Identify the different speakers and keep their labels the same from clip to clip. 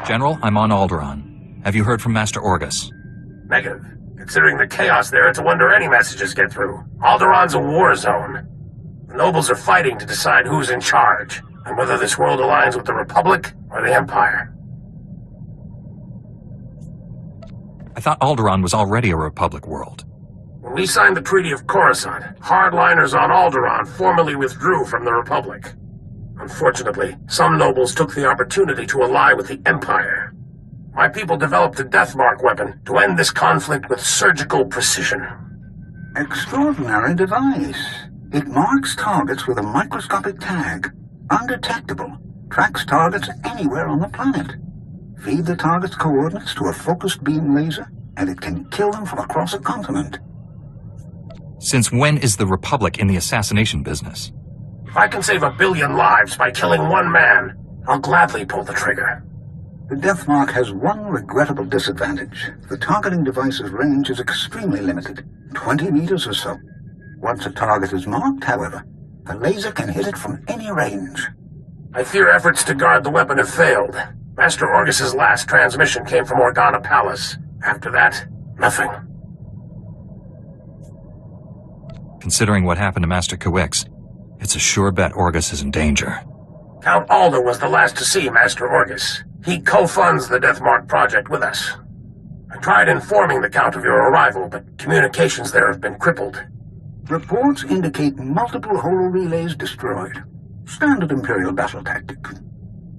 Speaker 1: General, I'm on Alderaan. Have you heard from Master Orgus?
Speaker 2: Negative. Considering the chaos there, it's a wonder any messages get through. Alderaan's a war zone. The nobles are fighting to decide who's in charge, and whether this world aligns with the Republic or the Empire.
Speaker 1: I thought Alderaan was already a Republic world.
Speaker 2: When we signed the Treaty of Coruscant, hardliners on Alderaan formally withdrew from the Republic. Unfortunately, some nobles took the opportunity to ally with the Empire. My people developed a Deathmark weapon to end this conflict with surgical precision.
Speaker 3: Extraordinary device. It marks targets with a microscopic tag. Undetectable. Tracks targets anywhere on the planet. Feed the target's coordinates to a focused beam laser, and it can kill them from across a continent.
Speaker 1: Since when is the Republic in the assassination business?
Speaker 2: If I can save 1 billion lives by killing one man, I'll gladly pull the trigger.
Speaker 3: The Deathmark has one regrettable disadvantage. The targeting device's range is extremely limited, 20 meters or so. Once a target is marked, however, the laser can hit it from any range.
Speaker 2: I fear efforts to guard the weapon have failed. Master Orgus's last transmission came from Organa Palace. After that, nothing.
Speaker 1: Considering what happened to Master Kawix, it's a sure bet Orgus is in danger.
Speaker 2: Count Alda was the last to see Master Orgus. He co-funds the Deathmark project with us. I tried informing the Count of your arrival, but communications there have been crippled.
Speaker 3: Reports indicate multiple holo-relays destroyed. Standard Imperial battle tactic.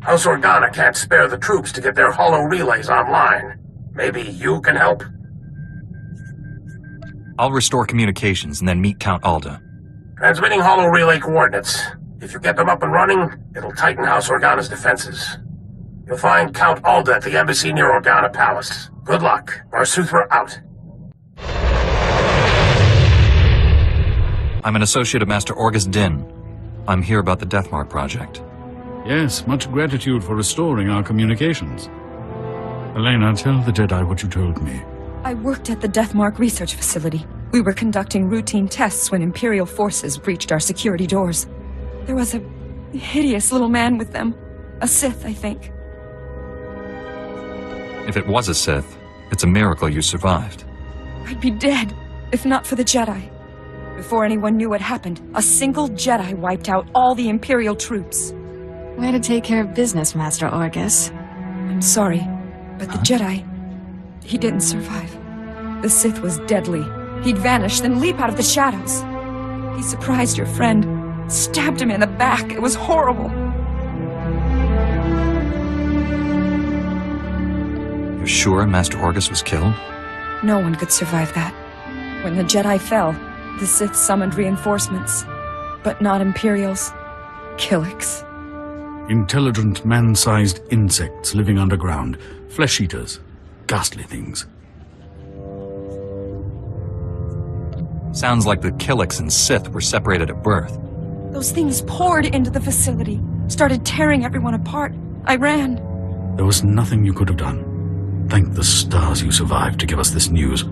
Speaker 2: House Organa can't spare the troops to get their holo-relays online. Maybe you can help?
Speaker 1: I'll restore communications and then meet Count Alda.
Speaker 2: Transmitting holo-relay coordinates. If you get them up and running, it'll tighten House Organa's defenses. You'll find Count Alda at the embassy near Organa Palace. Good luck. SWTOR out.
Speaker 1: I'm an associate of Master Orgus Din. I'm here about the Deathmark project.
Speaker 4: Yes, much gratitude for restoring our communications. Elena, tell the Jedi what you told me.
Speaker 5: I worked at the Deathmark research facility. We were conducting routine tests when Imperial forces breached our security doors. There was a hideous little man with them. A Sith, I think.
Speaker 1: If it was a Sith, it's a miracle you survived.
Speaker 5: I'd be dead, if not for the Jedi. Before anyone knew what happened, a single Jedi wiped out all the Imperial troops.
Speaker 6: Way to take care of business, Master Orgus.
Speaker 5: I'm sorry, but the Jedi, he didn't survive. The Sith was deadly. He'd vanish, then leap out of the shadows. He surprised your friend, stabbed him in the back. It was horrible.
Speaker 1: You're sure Master Orgus was killed?
Speaker 5: No one could survive that. When the Jedi fell, the Sith summoned reinforcements. But not Imperials. Killiks.
Speaker 4: Intelligent, man-sized insects living underground. Flesh-eaters. Ghastly things.
Speaker 1: Sounds like the Killiks and Sith were separated at birth.
Speaker 5: Those things poured into the facility, started tearing everyone apart. I ran.
Speaker 4: There was nothing you could have done. Thank the stars you survived to give us this news.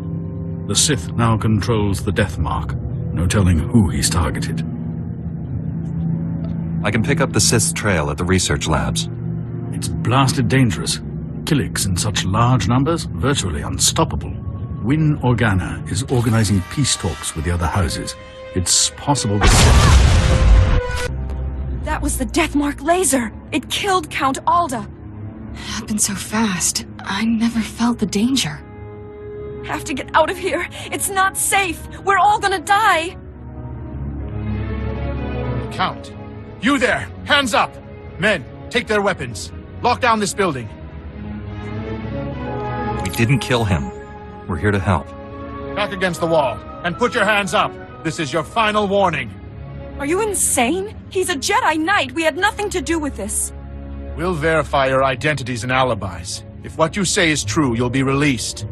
Speaker 4: The Sith now controls the Deathmark. No telling who he's targeted.
Speaker 1: I can pick up the Sith's trail at the research labs.
Speaker 4: It's blasted dangerous. Killiks in such large numbers, virtually unstoppable. Win Organa is organizing peace talks with the other houses. It's possible the Sith...
Speaker 5: That was the Deathmark laser! It killed Count Alda!
Speaker 6: Happened so fast. I never felt the danger.
Speaker 5: Have to get out of here! It's not safe! We're all gonna die!
Speaker 7: Count! You there! Hands up! Men, take their weapons. Lock down this building.
Speaker 1: We didn't kill him. We're here to help.
Speaker 7: Back against the wall, and put your hands up. This is your final warning.
Speaker 5: Are you insane? He's a Jedi Knight. We had nothing to do with this.
Speaker 7: We'll verify your identities and alibis. If what you say is true, you'll be released.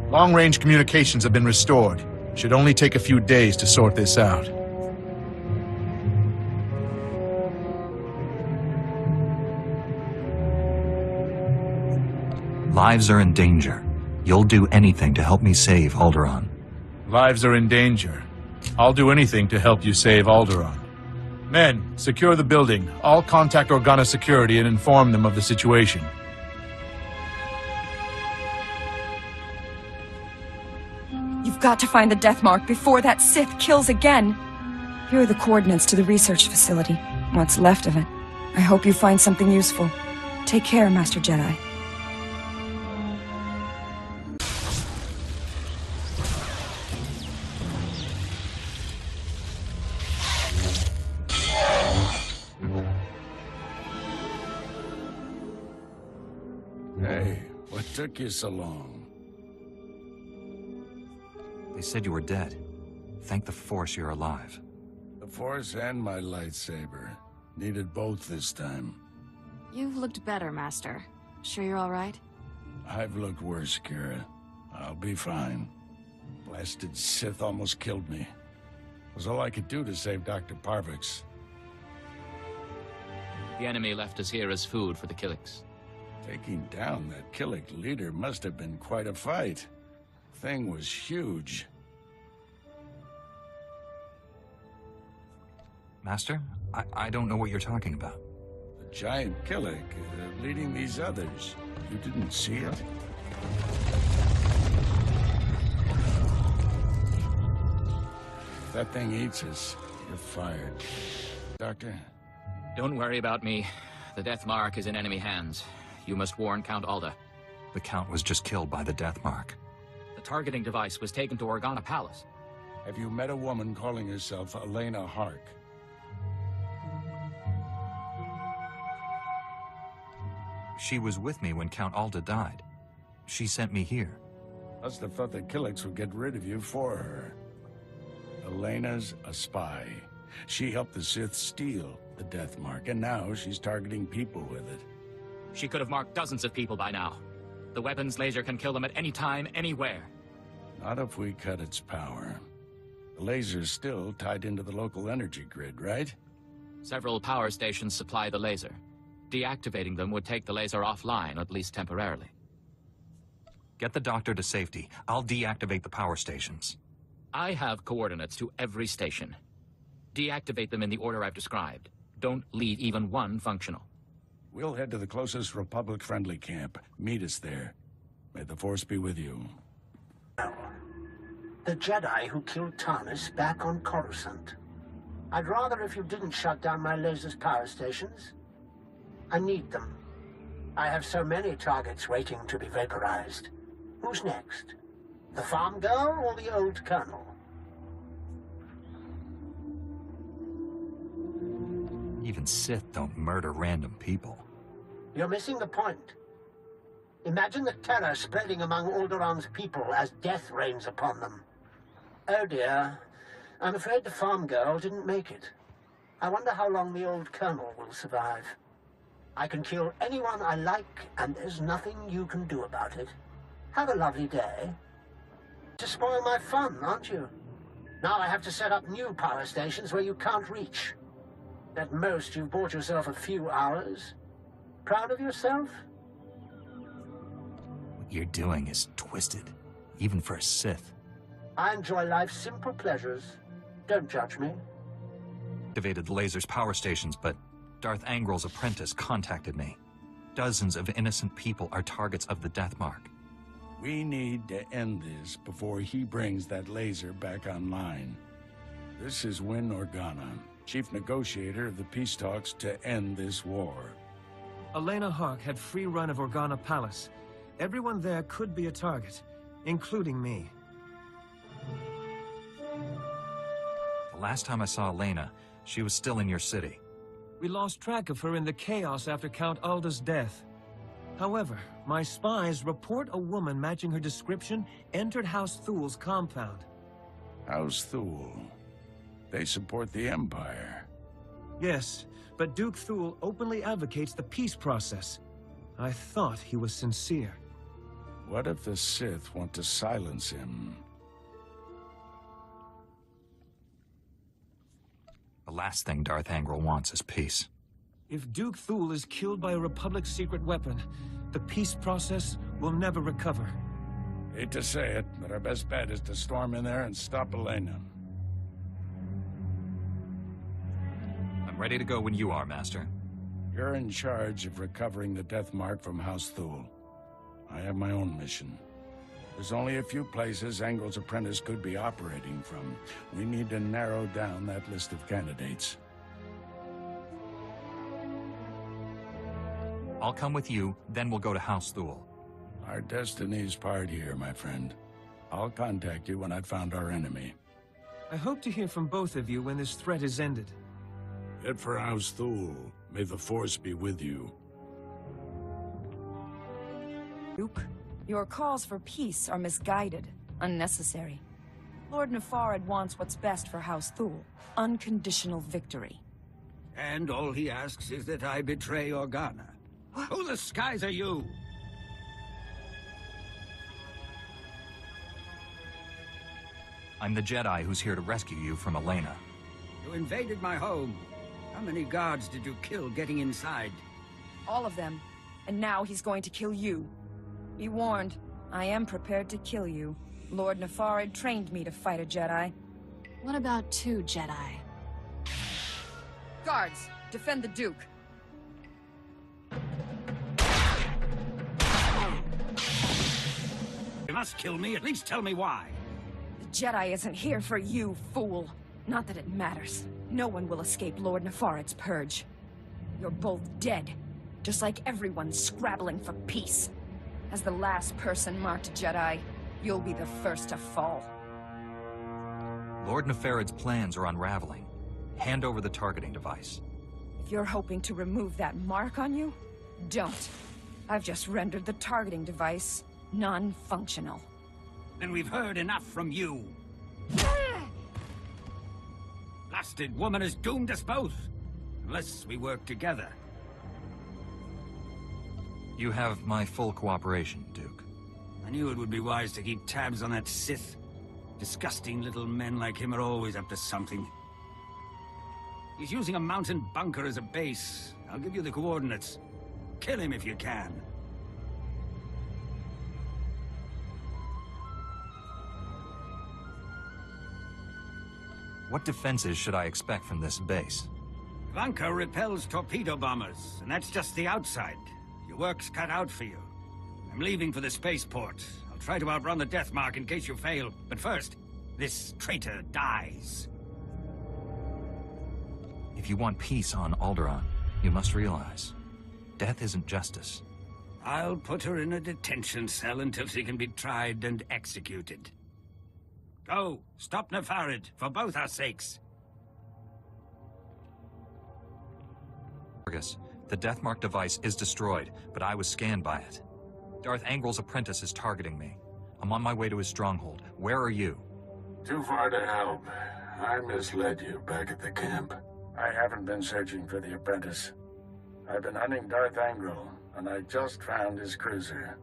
Speaker 7: Long-range communications have been restored. Should only take a few days to sort this out.
Speaker 1: Lives are in danger. You'll do anything to help me save Alderaan.
Speaker 7: Lives are in danger. I'll do anything to help you save Alderaan. Men, secure the building. All contact Organa security and inform them of the situation.
Speaker 5: got to find the death mark before that Sith kills again. Here are the coordinates to the research facility. What's left of it. I hope you find something useful. Take care, Master Jedi.
Speaker 8: Hey, what took you so long?
Speaker 1: They said you were dead. Thank the Force you're alive.
Speaker 8: The Force and my lightsaber. Needed both this time.
Speaker 6: You've looked better, Master. Sure you're all right?
Speaker 8: I've looked worse, Kira. I'll be fine. Blasted Sith almost killed me. It was all I could do to save Dr. Parvix.
Speaker 9: The enemy left us here as food for the Killiks.
Speaker 8: Taking down that Killik leader must have been quite a fight. Thing was huge.
Speaker 1: Master, I don't know what you're talking about.
Speaker 8: The giant Killik leading these others. You didn't see it? If that thing eats us, you're fired. Doctor?
Speaker 9: Don't worry about me. The death mark is in enemy hands. You must warn Count Alda.
Speaker 1: The Count was just killed by the death mark.
Speaker 9: The targeting device was taken to Organa Palace.
Speaker 8: Have you met a woman calling herself Elena Hark?
Speaker 1: She was with me when Count Alda died. She sent me here.
Speaker 8: Must have thought the Killiks would get rid of you for her. Elena's a spy. She helped the Sith steal the death mark, and now she's targeting people with it.
Speaker 9: She could have marked dozens of people by now. The weapon's laser can kill them at any time, anywhere.
Speaker 8: Not if we cut its power. The laser's still tied into the local energy grid, right?
Speaker 9: Several power stations supply the laser. Deactivating them would take the laser offline, at least temporarily.
Speaker 1: Get the doctor to safety. I'll deactivate the power stations.
Speaker 9: I have coordinates to every station. Deactivate them in the order I've described. Don't leave even one functional.
Speaker 8: We'll head to the closest Republic-friendly camp. Meet us there. May the Force be with you.
Speaker 3: The Jedi who killed Thomas back on Coruscant. I'd rather if you didn't shut down my laser's power stations. I need them. I have so many targets waiting to be vaporized. Who's next? The farm girl or the old colonel?
Speaker 1: Even Sith don't murder random people.
Speaker 3: You're missing the point. Imagine the terror spreading among Alderaan's people as death rains upon them. Oh dear, I'm afraid the farm girl didn't make it. I wonder how long the old colonel will survive. I can kill anyone I like, and there's nothing you can do about it. Have a lovely day. To spoil my fun, aren't you? Now I have to set up new power stations where you can't reach. At most, you've bought yourself a few hours. Proud of yourself?
Speaker 1: What you're doing is twisted, even for a Sith.
Speaker 3: I enjoy life's simple pleasures. Don't judge me.
Speaker 1: Activated the laser's power stations, but Darth Angrel's apprentice contacted me. Dozens of innocent people are targets of the death mark.
Speaker 8: We need to end this before he brings that laser back online. This is Win Organa, chief negotiator of the peace talks to end this war.
Speaker 10: Elena Hark had free run of Organa Palace. Everyone there could be a target, including me.
Speaker 1: The last time I saw Elena, she was still in your city.
Speaker 10: We lost track of her in the chaos after Count Alda's death. However, my spies report a woman matching her description entered House Thul's compound.
Speaker 8: House Thul? They support the Empire.
Speaker 10: Yes, but Duke Thul openly advocates the peace process. I thought he was sincere.
Speaker 8: What if the Sith want to silence him?
Speaker 1: The last thing Darth Angrel wants is peace.
Speaker 10: If Duke Thul is killed by a Republic secret weapon, the peace process will never recover.
Speaker 8: Hate to say it, but our best bet is to storm in there and stop Elena.
Speaker 1: I'm ready to go when you are, Master.
Speaker 8: You're in charge of recovering the death mark from House Thul. I have my own mission. There's only a few places Angle's apprentice could be operating from. We need to narrow down that list of candidates.
Speaker 1: I'll come with you, then we'll go to House Thule.
Speaker 8: Our destiny's part here, my friend. I'll contact you when I've found our enemy.
Speaker 10: I hope to hear from both of you when this threat is ended.
Speaker 8: Head for House Thule. May the Force be with you.
Speaker 5: Duke, your calls for peace are misguided, unnecessary. Lord Nefarid wants what's best for House Thule. Unconditional victory.
Speaker 3: And all he asks is that I betray Organa. Who the skies are you?
Speaker 1: I'm the Jedi who's here to rescue you from Elena.
Speaker 3: You invaded my home. How many guards did you kill getting inside?
Speaker 5: All of them. And now he's going to kill you. Be warned, I am prepared to kill you. Lord Nefarid trained me to fight a Jedi.
Speaker 6: What about 2 Jedi?
Speaker 5: Guards, defend the Duke.
Speaker 3: You must kill me, at least tell me why.
Speaker 5: The Jedi isn't here for you, fool. Not that it matters. No one will escape Lord Nefarid's purge. You're both dead, just like everyone scrabbling for peace. As the last person marked Jedi, you'll be the first to fall.
Speaker 1: Lord Nefarid's plans are unraveling. Hand over the targeting device.
Speaker 5: If you're hoping to remove that mark on you, don't. I've just rendered the targeting device non-functional.
Speaker 3: Then we've heard enough from you. Blasted woman has doomed us both. Unless we work together.
Speaker 1: You have my full cooperation, Duke.
Speaker 3: I knew it would be wise to keep tabs on that Sith. Disgusting little men like him are always up to something. He's using a mountain bunker as a base. I'll give you the coordinates. Kill him if you can.
Speaker 1: What defenses should I expect from this base?
Speaker 3: Bunker repels torpedo bombers, and that's just the outside. Your work's cut out for you. I'm leaving for the spaceport. I'll try to outrun the death mark in case you fail. But first, this traitor dies.
Speaker 1: If you want peace on Alderaan, you must realize, death isn't justice.
Speaker 3: I'll put her in a detention cell until she can be tried and executed. Go, stop Nefarid, for both our sakes.
Speaker 1: Argus, the death mark device is destroyed, but I was scanned by it. Darth Angrel's apprentice is targeting me. I'm on my way to his stronghold. Where are you?
Speaker 8: Too far to help. I misled you back at the camp. I haven't been searching for the apprentice. I've been hunting Darth Angrel, and I just found his cruiser.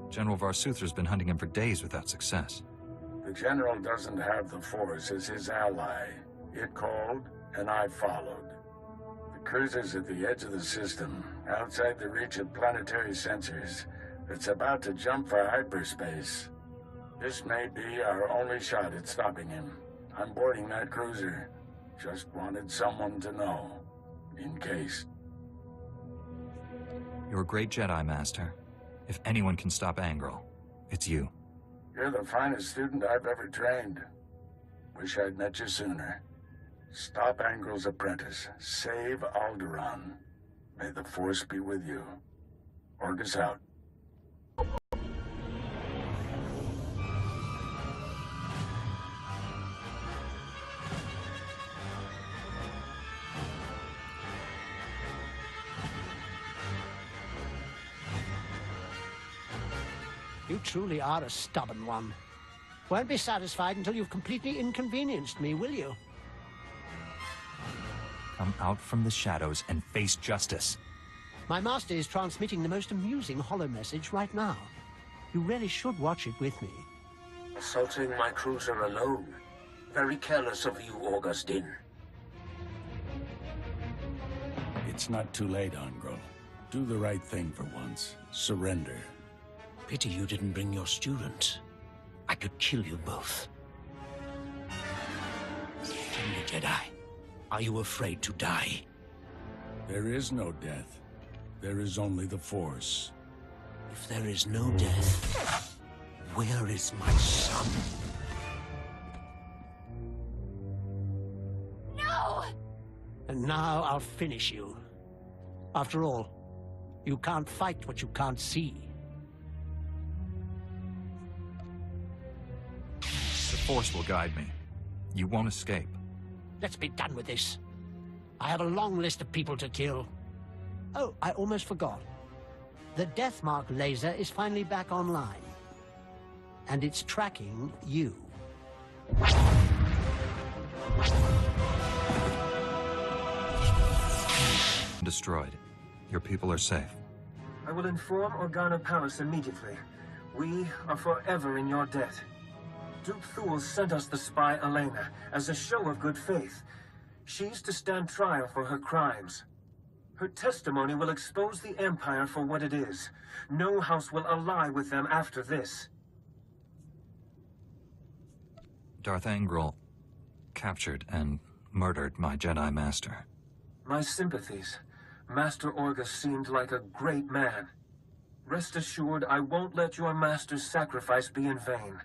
Speaker 1: General Varsuther's been hunting him for days without success.
Speaker 8: The General doesn't have the Force as his ally. It called, and I followed. The cruiser's at the edge of the system, outside the reach of planetary sensors. It's about to jump for hyperspace. This may be our only shot at stopping him. I'm boarding that cruiser. Just wanted someone to know, in case.
Speaker 1: You're a great Jedi, Master. If anyone can stop Angrel, it's you.
Speaker 8: You're the finest student I've ever trained. Wish I'd met you sooner. Stop Angrel's apprentice. Save Alderaan. May the Force be with you. Orgus out.
Speaker 11: You truly are a stubborn one. Won't be satisfied until you've completely inconvenienced me, will you?
Speaker 1: Come out from the shadows and face justice.
Speaker 11: My master is transmitting the most amusing holo message right now. You really should watch it with me.
Speaker 2: Assaulting my cruiser alone. Very careless of you, Augustine.
Speaker 8: It's not too late, Angrel. Do the right thing for once. Surrender.
Speaker 12: Pity you didn't bring your student. I could kill you both. Tell me, Jedi, are you afraid to die?
Speaker 8: There is no death. There is only the Force.
Speaker 12: If there is no death, Where is my son?
Speaker 6: No!
Speaker 11: And now I'll finish you. After all, you can't fight what you can't see.
Speaker 1: The Force will guide me. You won't escape.
Speaker 11: Let's be done with this. I have a long list of people to kill. Oh, I almost forgot. The Deathmark laser is finally back online. And it's tracking you.
Speaker 1: Destroyed. Your people are safe.
Speaker 10: I will inform Organa Palace immediately. We are forever in your debt. Duke Thule sent us the spy Elena as a show of good faith. She's to stand trial for her crimes. Her testimony will expose the Empire for what it is. No house will ally with them after this.
Speaker 1: Darth Angral captured and murdered my Jedi Master.
Speaker 10: My sympathies. Master Orgus seemed like a great man. Rest assured, I won't let your master's sacrifice be in vain.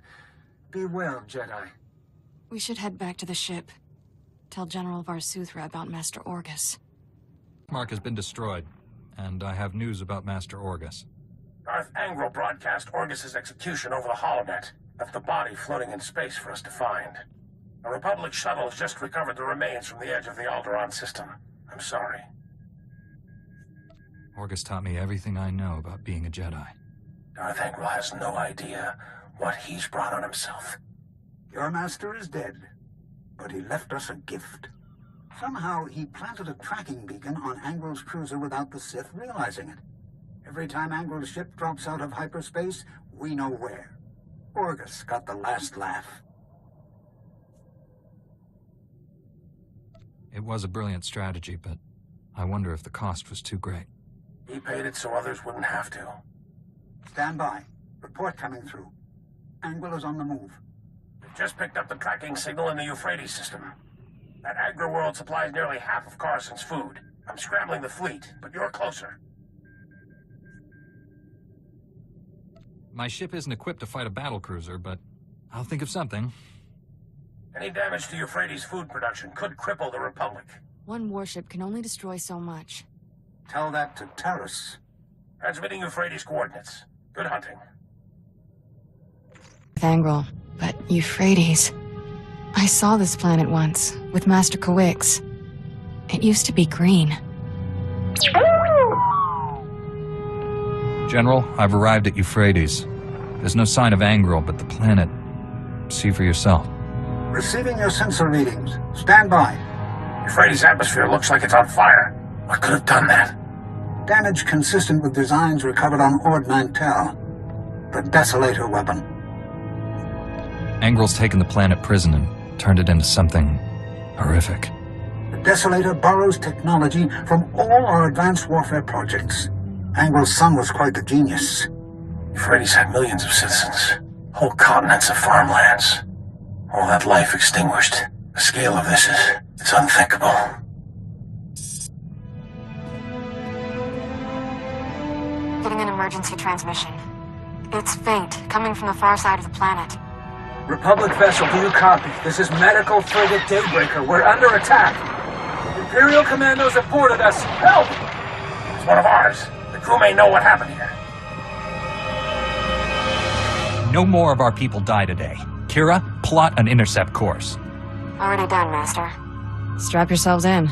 Speaker 10: Be well, Jedi.
Speaker 6: We should head back to the ship. Tell General Varsuthra about Master Orgus.
Speaker 1: Mark has been destroyed, and I have news about Master Orgus.
Speaker 2: Darth Angral broadcast Orgus's execution over the holonet, left the body floating in space for us to find. A Republic shuttle has just recovered the remains from the edge of the Alderaan system. I'm sorry.
Speaker 1: Orgus taught me everything I know about being a Jedi.
Speaker 2: Darth Angral has no idea what he's brought on himself.
Speaker 3: Your master is dead, but he left us a gift. Somehow he planted a tracking beacon on Angral's cruiser without the Sith realizing it. Every time Angral's ship drops out of hyperspace, we know where. Orgus got the last laugh.
Speaker 1: It was a brilliant strategy, but I wonder if the cost was too great.
Speaker 2: He paid it so others wouldn't have to.
Speaker 3: Stand by. Report coming through. Angral is on the move.
Speaker 2: We've just picked up the tracking signal in the Euphrates system. That agri-world supplies nearly half of Coruscant's food. I'm scrambling the fleet, but you're closer.
Speaker 1: My ship isn't equipped to fight a battlecruiser, but I'll think of something.
Speaker 2: Any damage to Euphrates' food production could cripple the Republic.
Speaker 6: One warship can only destroy so much.
Speaker 3: Tell that to Terrace.
Speaker 2: Transmitting Euphrates coordinates. Good hunting.
Speaker 6: Angral, but Euphrates... I saw this planet once, with Master Kawix. It used to be green.
Speaker 1: General, I've arrived at Euphrates. There's no sign of Angral, but the planet... See for yourself.
Speaker 3: Receiving your sensor readings. Stand by.
Speaker 2: Euphrates' atmosphere looks like it's on fire. What could have done that?
Speaker 3: Damage consistent with designs recovered on Ord Mantell. The Desolator weapon.
Speaker 1: Angral's taken the planet prison and turned it into something horrific.
Speaker 3: The Desolator borrows technology from all our advanced warfare projects. Angral's son was quite the genius.
Speaker 2: Euphrates had millions of citizens. Whole continents of farmlands. All that life extinguished. The scale of this is unthinkable.
Speaker 6: Getting an emergency transmission. It's faint, coming from the far side of the planet.
Speaker 10: Republic vessel, do you copy? This is medical frigate Daybreaker. We're under attack. Imperial commandos have boarded us. Help!
Speaker 2: It's one of ours. The crew may know what happened here.
Speaker 1: No more of our people die today. Kira, plot an intercept course.
Speaker 6: Already done, Master. Strap yourselves in.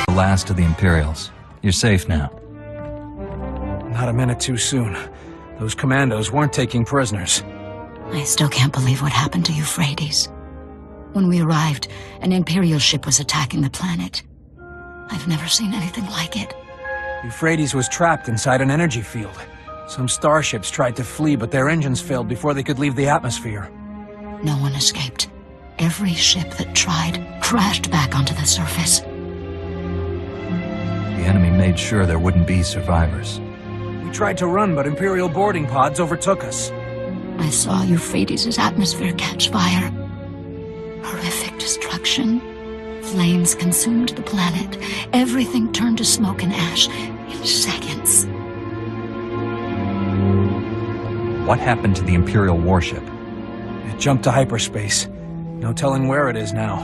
Speaker 1: The last of the Imperials. You're safe now.
Speaker 13: Not a minute too soon. Those commandos weren't taking prisoners.
Speaker 14: I still can't believe what happened to Euphrates. When we arrived, an Imperial ship was attacking the planet. I've never seen anything like it.
Speaker 13: Euphrates was trapped inside an energy field. Some starships tried to flee, but their engines failed before they could leave the atmosphere.
Speaker 14: No one escaped. Every ship that tried crashed back onto the surface.
Speaker 1: The enemy made sure there wouldn't be survivors.
Speaker 13: We tried to run, but Imperial boarding pods overtook us.
Speaker 14: I saw Euphrates' atmosphere catch fire. Horrific destruction. Flames consumed the planet. Everything turned to smoke and ash in seconds.
Speaker 1: What happened to the Imperial warship?
Speaker 13: It jumped to hyperspace. No telling where it is now.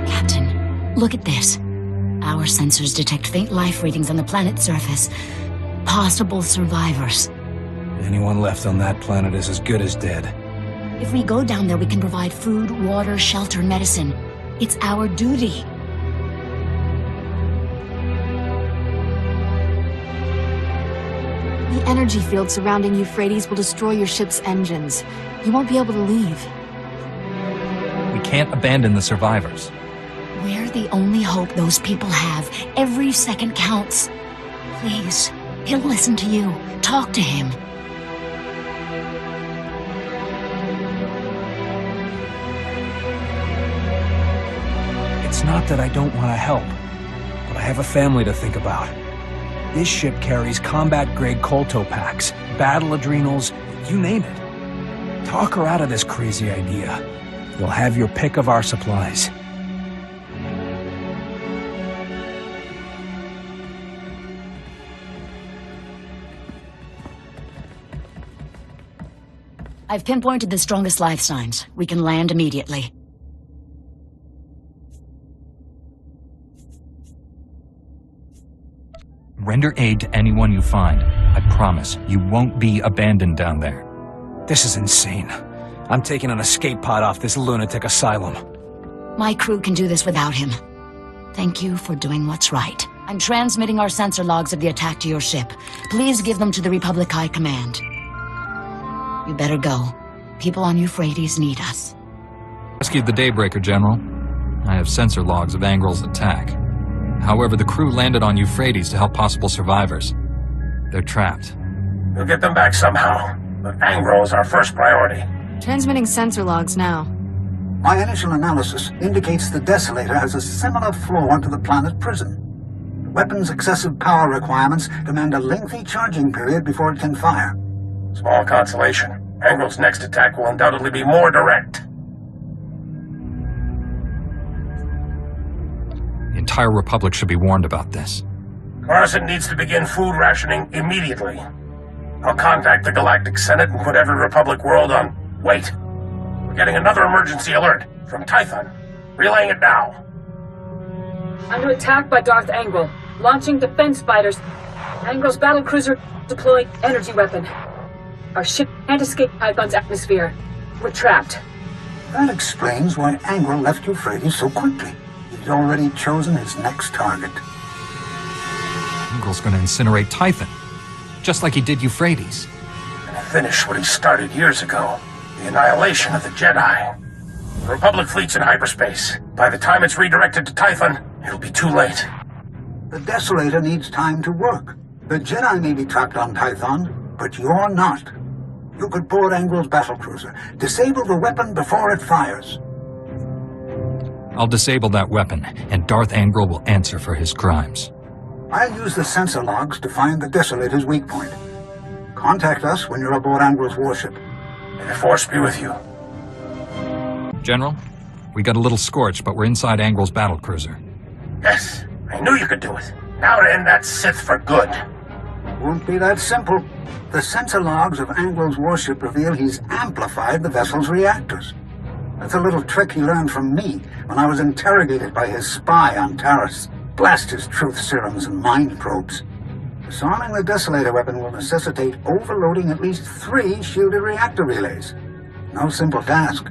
Speaker 14: Captain, look at this. Our sensors detect faint life readings on the planet's surface. Possible survivors.
Speaker 13: Anyone left on that planet is as good as dead.
Speaker 14: If we go down there, we can provide food, water, shelter, and medicine. It's our duty.
Speaker 6: The energy field surrounding Euphrates will destroy your ship's engines. You won't be able to leave.
Speaker 1: We can't abandon the survivors.
Speaker 14: We're the only hope those people have. Every second counts. Please, he'll listen to you. Talk to him.
Speaker 13: It's not that I don't want to help, but I have a family to think about. This ship carries combat-grade colto packs, battle adrenals, you name it. Talk her out of this crazy idea. You'll have your pick of our supplies.
Speaker 14: I've pinpointed the strongest life signs. We can land immediately.
Speaker 1: Render aid to anyone you find. I promise, you won't be abandoned down there.
Speaker 13: This is insane. I'm taking an escape pod off this lunatic asylum.
Speaker 14: My crew can do this without him. Thank you for doing what's right. I'm transmitting our sensor logs of the attack to your ship. Please give them to the Republic High Command. You better go. People on Euphrates need us.
Speaker 1: Rescued the Daybreaker, General. I have sensor logs of Angrel's attack. However, the crew landed on Euphrates to help possible survivors. They're trapped.
Speaker 2: We'll get them back somehow, but Angrel is our first priority.
Speaker 6: Transmitting sensor logs now.
Speaker 3: My initial analysis indicates the Desolator has a similar flaw to the planet prison. The weapon's excessive power requirements demand a lengthy charging period before it can fire.
Speaker 2: Small consolation. Angrel's next attack will undoubtedly be more direct.
Speaker 1: The entire Republic should be warned about this.
Speaker 2: Coruscant needs to begin food rationing immediately. I'll contact the Galactic Senate and put every Republic world on wait. We're getting another emergency alert from Tython. Relaying it now.
Speaker 15: Under attack by Darth Angrel. Launching defense fighters. Angrel's battlecruiser deployed energy weapon. Our ship can't escape Tython's atmosphere. We're trapped.
Speaker 3: That explains why Angrel left Euphrates so quickly. He's already chosen his next target.
Speaker 1: Angrel's going to incinerate Tython, just like he did Euphrates.
Speaker 2: And finish what he started years ago. The annihilation of the Jedi. The Republic fleet's in hyperspace. By the time it's redirected to Tython, it'll be too late.
Speaker 3: The Desolator needs time to work. The Jedi may be trapped on Tython, but you're not. You could board Angrel's battlecruiser, disable the weapon before it fires.
Speaker 1: I'll disable that weapon, and Darth Angrel will answer for his crimes.
Speaker 3: I'll use the sensor logs to find the Desolator's weak point. Contact us when you're aboard Angrel's warship.
Speaker 2: May the Force be with you.
Speaker 1: General, we got a little scorched, but we're inside Angrel's battlecruiser.
Speaker 2: Yes, I knew you could do it. Now to end that Sith for good.
Speaker 3: Won't be that simple. The sensor logs of Angrel's warship reveal he's amplified the vessel's reactors. That's a little trick he learned from me when I was interrogated by his spy on Taris. Blast his truth serums and mind probes. Disarming the Desolator weapon will necessitate overloading at least 3 shielded reactor relays. No simple task.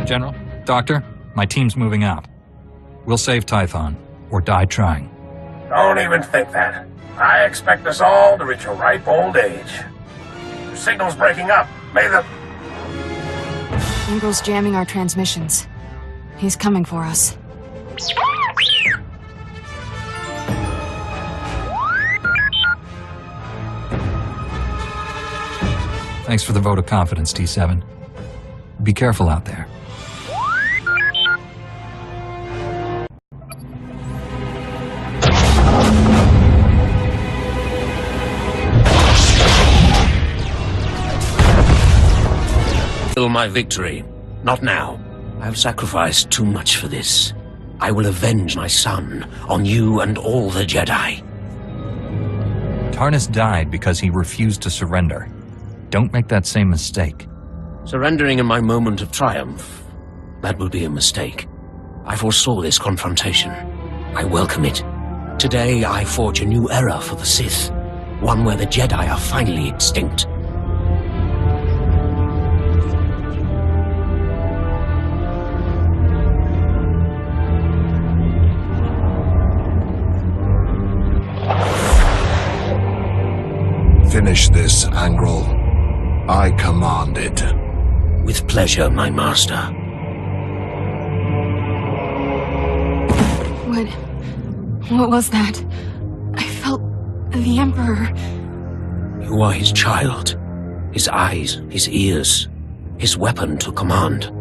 Speaker 1: General, Doctor, my team's moving out. We'll save Tython, or die trying.
Speaker 2: Don't even think that. I expect us all to reach a ripe old age. Your signal's breaking up. May the...
Speaker 6: Angrel's jamming our transmissions. He's coming for us.
Speaker 1: Thanks for the vote of confidence, T7. Be careful out there.
Speaker 12: steal my victory. Not now. I have sacrificed too much for this. I will avenge my son on you and all the Jedi.
Speaker 1: Tarnus died because he refused to surrender. Don't make that same mistake.
Speaker 12: Surrendering in my moment of triumph, that would be a mistake. I foresaw this confrontation. I welcome it. Today I forge a new era for the Sith, one where the Jedi are finally extinct.
Speaker 16: Finish this, Angrel. I command it.
Speaker 12: With pleasure, my master.
Speaker 6: What was that? I felt the Emperor.
Speaker 12: You are his child. His eyes, his ears, his weapon to command.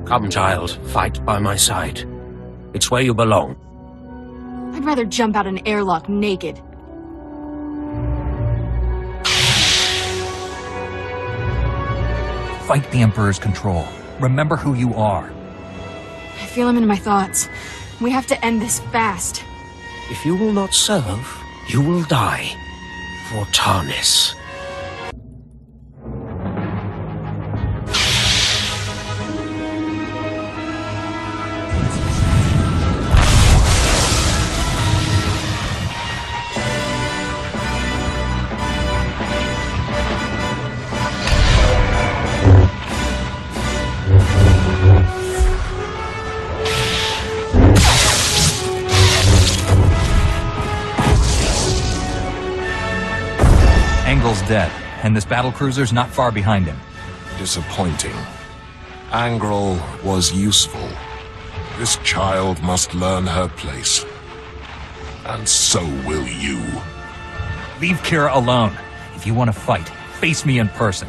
Speaker 12: Come, child, fight by my side. It's where you belong.
Speaker 6: I'd rather jump out an airlock naked.
Speaker 1: Fight the Emperor's control. Remember who you are.
Speaker 6: I feel him in my thoughts. We have to end this fast.
Speaker 12: If you will not serve, you will die. For Tarnis.
Speaker 1: Angle's dead, and this battlecruiser's not far behind him.
Speaker 16: Disappointing. Angrel was useful. This child must learn her place. And so will you.
Speaker 1: Leave Kira alone. If you want to fight, face me in person.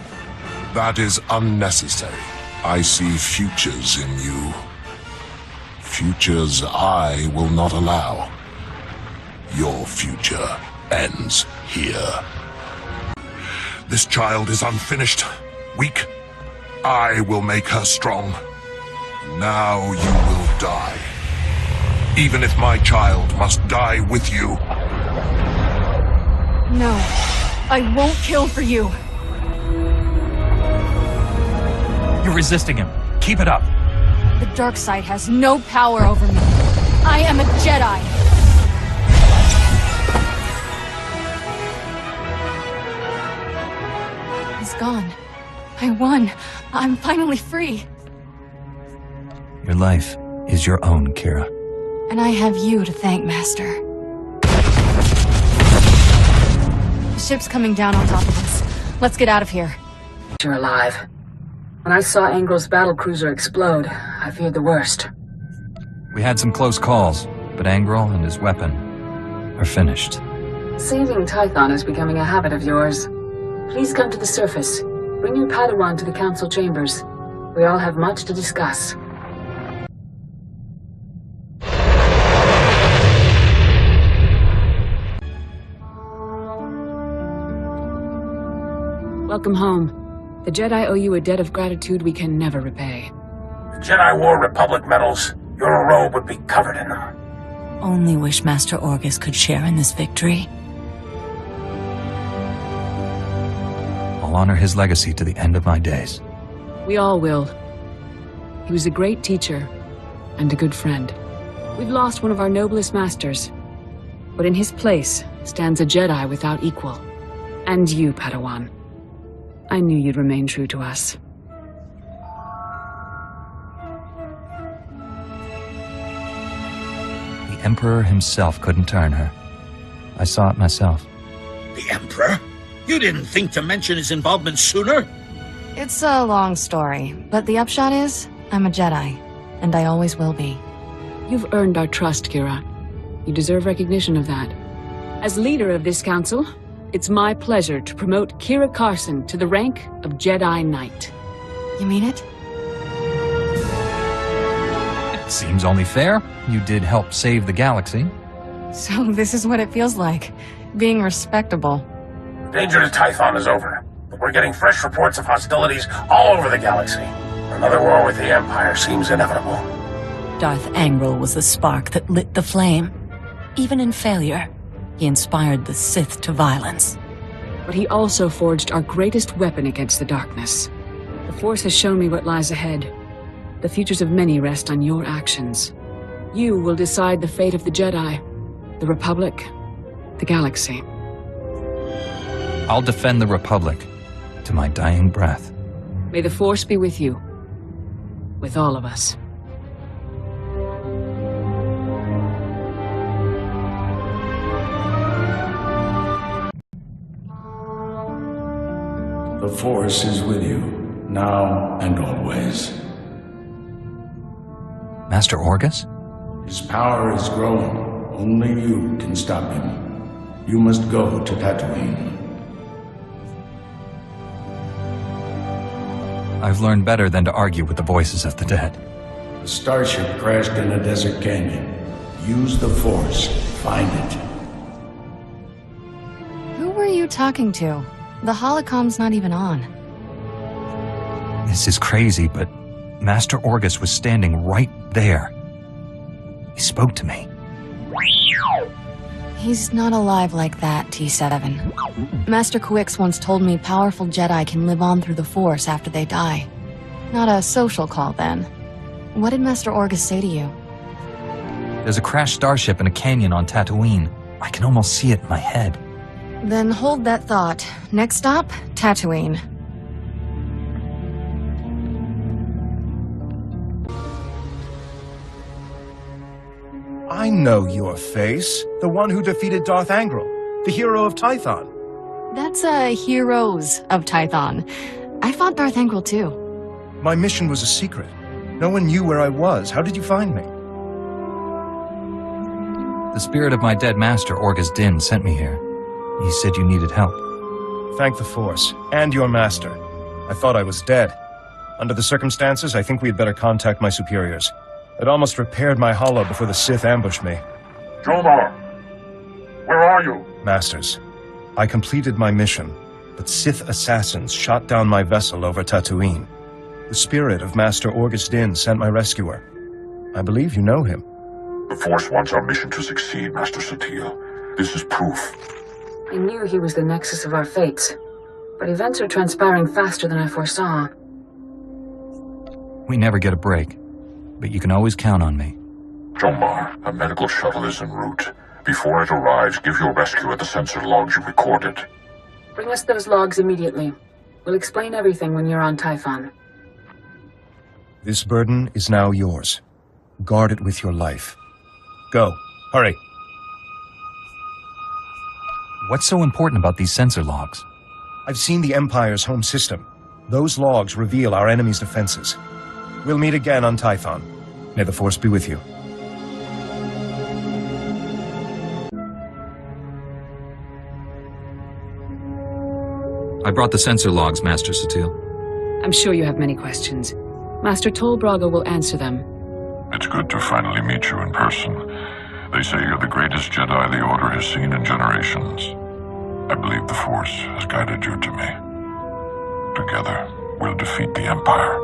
Speaker 16: That is unnecessary. I see futures in you. Futures I will not allow. Your future ends here. This child is unfinished, weak. I will make her strong. Now you will die. Even if my child must die with you.
Speaker 6: No, I won't kill for you.
Speaker 1: You're resisting him. Keep it up.
Speaker 6: The dark side has no power over me. I am a Jedi. He's gone. I won. I'm finally free.
Speaker 1: Your life is your own, Kira.
Speaker 6: And I have you to thank, Master. The ship's coming down on top of us. Let's get out of here.
Speaker 15: You're alive. When I saw Angel's battlecruiser explode, I feared the worst.
Speaker 1: We had some close calls, but Angrel and his weapon are finished.
Speaker 15: Saving Tython is becoming a habit of yours. Please come to the surface. Bring your Padawan to the council chambers. We all have much to discuss. Welcome home. The Jedi owe you a debt of gratitude we can never repay.
Speaker 2: The Jedi wore Republic medals. Your robe would be covered in them.
Speaker 17: Only wish Master Orgus could share in this victory.
Speaker 1: I'll honor his legacy to the end of my days.
Speaker 15: We all will. He was a great teacher and a good friend. We've lost one of our noblest masters, but in his place stands a Jedi without equal. And you, Padawan. I knew you'd remain true to us.
Speaker 1: The Emperor himself couldn't turn her. I saw it myself.
Speaker 18: The Emperor? You didn't think to mention his involvement sooner?
Speaker 6: It's a long story, but the upshot is, I'm a Jedi, and I always will be.
Speaker 15: You've earned our trust, Kira. You deserve recognition of that. As leader of this council, it's my pleasure to promote Kira Carson to the rank of Jedi Knight.
Speaker 6: You mean it?
Speaker 1: It seems only fair. You did help save the galaxy.
Speaker 6: So this is what it feels like, being respectable.
Speaker 2: The danger to Tython is over, but we're getting fresh reports of hostilities all over the galaxy. Another war with the Empire seems inevitable.
Speaker 17: Darth Angral was the spark that lit the flame. Even in failure, he inspired the Sith to violence.
Speaker 15: But he also forged our greatest weapon against the darkness. The Force has shown me what lies ahead. The futures of many rest on your actions. You will decide the fate of the Jedi, the Republic, the galaxy.
Speaker 1: I'll defend the Republic to my dying breath.
Speaker 15: May the Force be with you. With all of us.
Speaker 19: The Force is with you, now and always.
Speaker 1: Master Orgus?
Speaker 19: His power is growing. Only you can stop him. You must go to Tatooine.
Speaker 1: I've learned better than to argue with the voices of the dead.
Speaker 19: The starship crashed in a desert canyon. Use the Force. Find it.
Speaker 6: Who were you talking to? The holocom's not even on.
Speaker 1: This is crazy, but Master Orgus was standing right there. He spoke to me.
Speaker 6: He's not alive like that, T7. Master Kawix once told me powerful Jedi can live on through the Force after they die. Not a social call, then. What did Master Orgus say to you?
Speaker 1: There's a crashed starship in a canyon on Tatooine. I can almost see it in my head.
Speaker 6: Then hold that thought. Next stop, Tatooine.
Speaker 20: I know your face. The one who defeated Darth Angral, the hero of Tython.
Speaker 6: That's Heroes of Tython. I fought Darth Angral too.
Speaker 20: My mission was a secret. No one knew where I was. How did you find me?
Speaker 1: The spirit of my dead master, Orgus Din, sent me here. He said you needed help.
Speaker 20: Thank the Force, and your master. I thought I was dead. Under the circumstances, I think we had better contact my superiors. It almost repaired my holo before the Sith ambushed me.
Speaker 8: Jomar! Where are you?
Speaker 20: Masters, I completed my mission, but Sith assassins shot down my vessel over Tatooine. The spirit of Master Orgus Din sent my rescuer. I believe you know him.
Speaker 16: The Force wants our mission to succeed, Master SWTOR. This is proof.
Speaker 15: I knew he was the nexus of our fates, but events are transpiring faster than I foresaw.
Speaker 1: We never get a break, but you can always count on me.
Speaker 16: Jomar, a medical shuttle is en route. Before it arrives, give your rescuer the sensor logs you recorded.
Speaker 15: Bring us those logs immediately. We'll explain everything when you're on Typhon.
Speaker 20: This burden is now yours. Guard it with your life. Go. Hurry.
Speaker 1: What's so important about these sensor logs?
Speaker 20: I've seen the Empire's home system. Those logs reveal our enemy's defenses. We'll meet again on Tython. May the Force be with you.
Speaker 1: I brought the sensor logs, Master Satil.
Speaker 15: I'm sure you have many questions. Master Tolbraga will answer them.
Speaker 16: It's good to finally meet you in person. They say you're the greatest Jedi the Order has seen in generations. I believe the Force has guided you to me. Together, we'll defeat the Empire.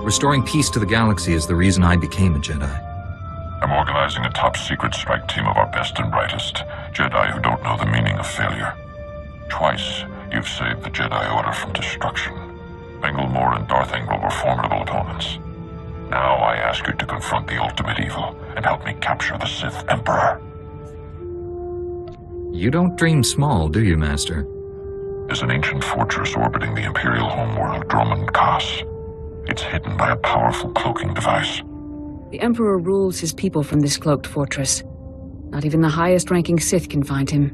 Speaker 1: Restoring peace to the galaxy is the reason I became a Jedi.
Speaker 16: I'm organizing a top-secret strike team of our best and brightest, Jedi who don't know the meaning of failure. Twice, you've saved the Jedi Order from destruction. Engelmore and Darth Angral were formidable opponents. Now I ask you to confront the ultimate evil and help me capture the Sith Emperor.
Speaker 1: You don't dream small, do you, Master?
Speaker 16: There's an ancient fortress orbiting the Imperial homeworld, Dromund Kaas. It's hidden by a powerful cloaking device.
Speaker 15: The Emperor rules his people from this cloaked fortress. Not even the highest-ranking Sith can find him.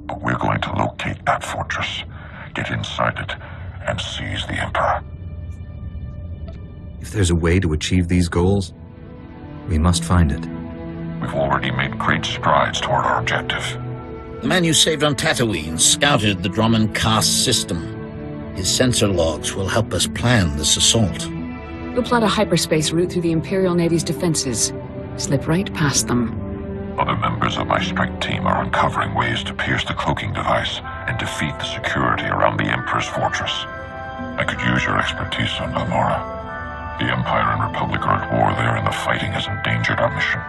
Speaker 16: But we're going to locate that fortress, get inside it, and seize the Emperor.
Speaker 1: If there's a way to achieve these goals, we must find it.
Speaker 16: We've already made great strides toward our objective.
Speaker 18: The man you saved on Tatooine scouted the Dromund Kaas system. His sensor logs will help us plan this assault.
Speaker 15: We'll plot a hyperspace route through the Imperial Navy's defenses. Slip right past them.
Speaker 16: Other members of my strike team are uncovering ways to pierce the cloaking device and defeat the security around the Emperor's fortress. I could use your expertise on Balmora. The Empire and Republic are at war there, and the fighting has endangered our mission.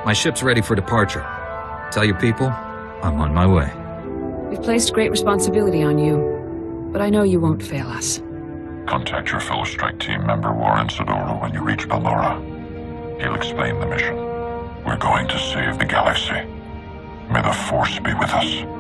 Speaker 1: My ship's ready for departure. Tell your people, I'm on my way.
Speaker 15: We've placed great responsibility on you, but I know you won't fail us.
Speaker 16: Contact your fellow strike team member Warren SWTOR when you reach Balmora. He'll explain the mission. We're going to save the galaxy. May the Force be with us.